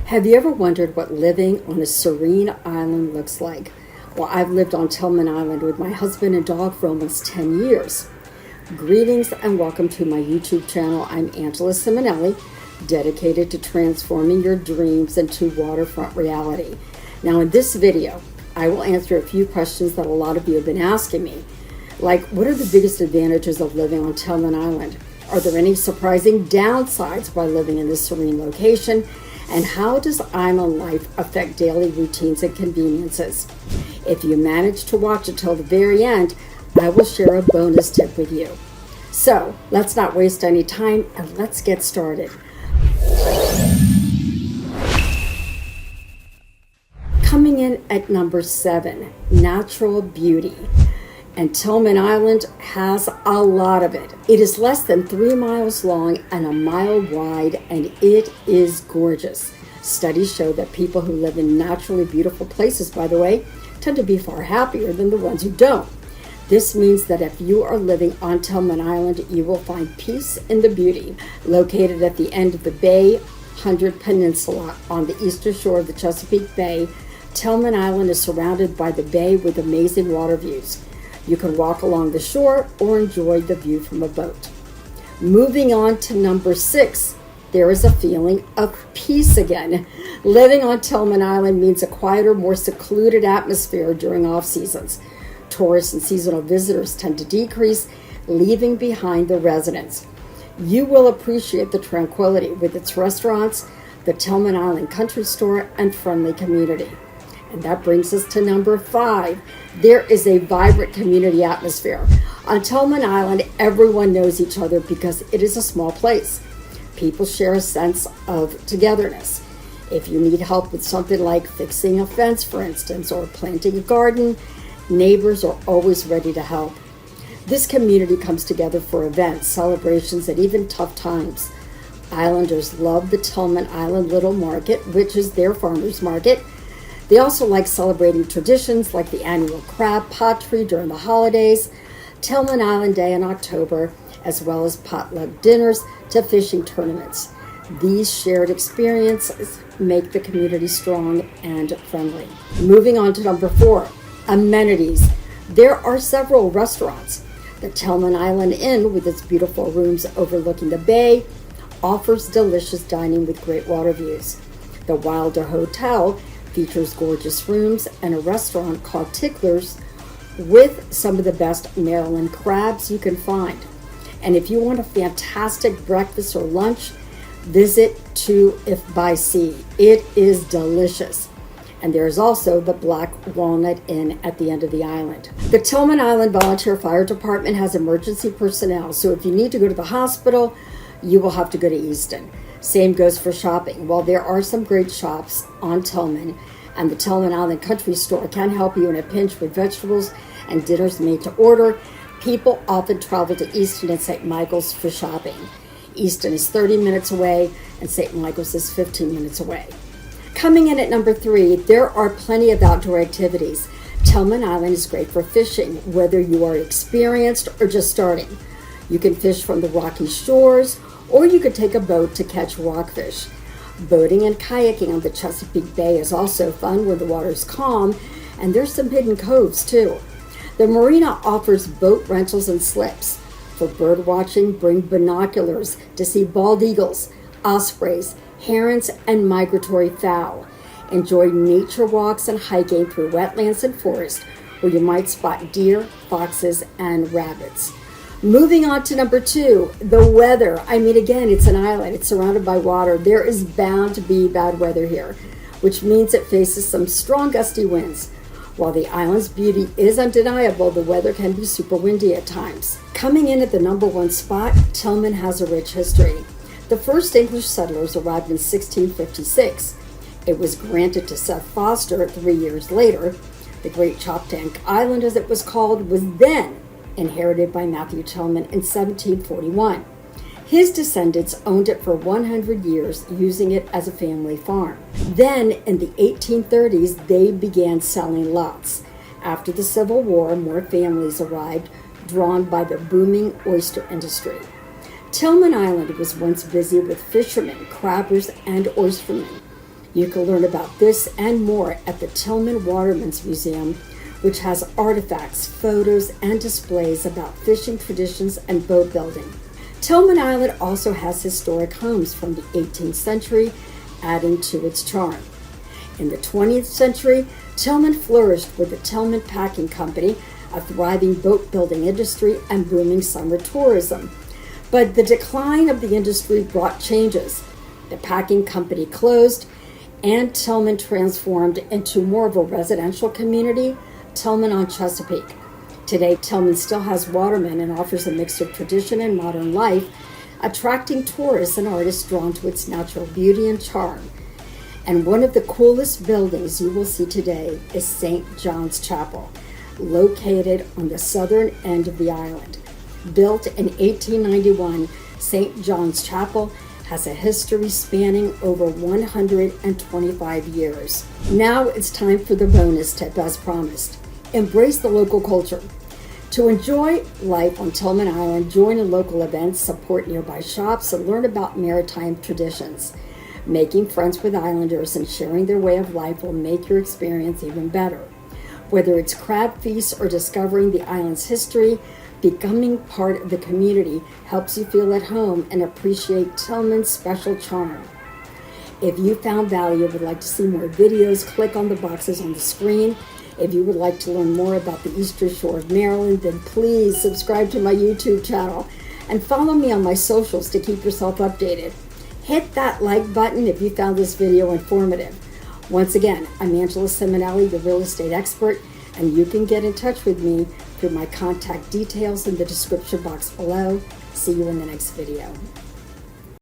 Have you ever wondered what living on a serene island looks like? Well, I've lived on Tilghman Island with my husband and dog for almost 10 years. Greetings and welcome to my YouTube channel. I'm Angela Simonelli, dedicated to transforming your dreams into waterfront reality. Now in this video, I will answer a few questions that a lot of you have been asking me. Like, what are the biggest advantages of living on Tilghman Island? Are there any surprising downsides by living in this serene location? And how does island life affect daily routines and conveniences? If you manage to watch until the very end, I will share a bonus tip with you. So let's not waste any time and let's get started. Coming in at number 7, natural beauty. And Tilghman Island has a lot of it. It is less than 3 miles long and a mile wide, and it is gorgeous. Studies show that people who live in naturally beautiful places, by the way, tend to be far happier than the ones who don't. This means that if you are living on Tilghman Island, you will find peace in the beauty. Located at the end of the Bay 100 Peninsula on the eastern shore of the Chesapeake Bay, Tilghman Island is surrounded by the bay with amazing water views. You can walk along the shore or enjoy the view from a boat. Moving on to number 6, there is a feeling of peace again. Living on Tilghman Island means a quieter, more secluded atmosphere during off seasons. Tourists and seasonal visitors tend to decrease, leaving behind the residents. You will appreciate the tranquility with its restaurants, the Tilghman Island Country Store, and friendly community. And that brings us to number 5. There is a vibrant community atmosphere. On Tilghman Island, everyone knows each other because it is a small place. People share a sense of togetherness. If you need help with something like fixing a fence, for instance, or planting a garden, neighbors are always ready to help. This community comes together for events, celebrations, and even tough times. Islanders love the Tilghman Island Little Market, which is their farmers market. They also like celebrating traditions like the annual crab pottery during the holidays, Tilghman Island Day in October, as well as potluck dinners to fishing tournaments. These shared experiences make the community strong and friendly. Moving on to number 4, amenities. There are several restaurants. The Tilghman Island Inn, with its beautiful rooms overlooking the bay, offers delicious dining with great water views. The Wilder Hotel features gorgeous rooms and a restaurant called Tickler's with some of the best Maryland crabs you can find. And if you want a fantastic breakfast or lunch, visit To If by Sea. It is delicious. And there is also the Black Walnut Inn at the end of the island. The Tilghman Island Volunteer Fire Department has emergency personnel, so if you need to go to the hospital, you will have to go to Easton. Same goes for shopping. While there are some great shops on Tilghman, and the Tilghman Island Country Store can help you in a pinch with vegetables and dinners made to order, people often travel to Easton and St. Michael's for shopping. Easton is 30 minutes away, and St. Michael's is 15 minutes away. Coming in at number 3, there are plenty of outdoor activities. Tilghman Island is great for fishing, whether you are experienced or just starting. You can fish from the rocky shores, or you could take a boat to catch rockfish. Boating and kayaking on the Chesapeake Bay is also fun when the water is calm, and there's some hidden coves too. The marina offers boat rentals and slips. For bird watching, bring binoculars to see bald eagles, ospreys, herons, and migratory fowl. Enjoy nature walks and hiking through wetlands and forest where you might spot deer, foxes, and rabbits. Moving on to number 2, the weather. I mean, again, it's an island. It's surrounded by water. There is bound to be bad weather here, which means it faces some strong gusty winds. While the island's beauty is undeniable, the weather can be super windy at times. Coming in at the number 1 spot, Tilghman has a rich history. The first English settlers arrived in 1656. It was granted to Seth Foster 3 years later. The Great Choptank Island, as it was called, was then inherited by Matthew Tilghman in 1741. His descendants owned it for 100 years, using it as a family farm. Then, in the 1830s, they began selling lots. After the Civil War, more families arrived, drawn by the booming oyster industry. Tilghman Island was once busy with fishermen, crabbers, and oystermen. You can learn about this and more at the Tilghman Watermen's Museum, which has artifacts, photos, and displays about fishing traditions and boat building. Tilghman Island also has historic homes from the 18th century, adding to its charm. In the 20th century, Tilghman flourished with the Tilghman Packing Company, a thriving boat building industry and booming summer tourism. But the decline of the industry brought changes. The packing company closed, and Tilghman transformed into more of a residential community, Tilghman on Chesapeake. Today, Tilghman still has watermen and offers a mix of tradition and modern life, attracting tourists and artists drawn to its natural beauty and charm. And one of the coolest buildings you will see today is St. John's Chapel, located on the southern end of the island. Built in 1891, St. John's Chapel has a history spanning over 125 years. Now it's time for the bonus tip as promised. Embrace the local culture. To enjoy life on Tilghman Island, join in local events, support nearby shops, and learn about maritime traditions. Making friends with islanders and sharing their way of life will make your experience even better. Whether it's crab feasts or discovering the island's history, becoming part of the community helps you feel at home and appreciate Tilghman's special charm. If you found value and would like to see more videos, click on the boxes on the screen. If you would like to learn more about the Eastern Shore of Maryland, then please subscribe to my YouTube channel and follow me on my socials to keep yourself updated. Hit that like button if you found this video informative. Once again, I'm Angela Simonelli, the real estate expert, and you can get in touch with me through my contact details in the description box below. See you in the next video.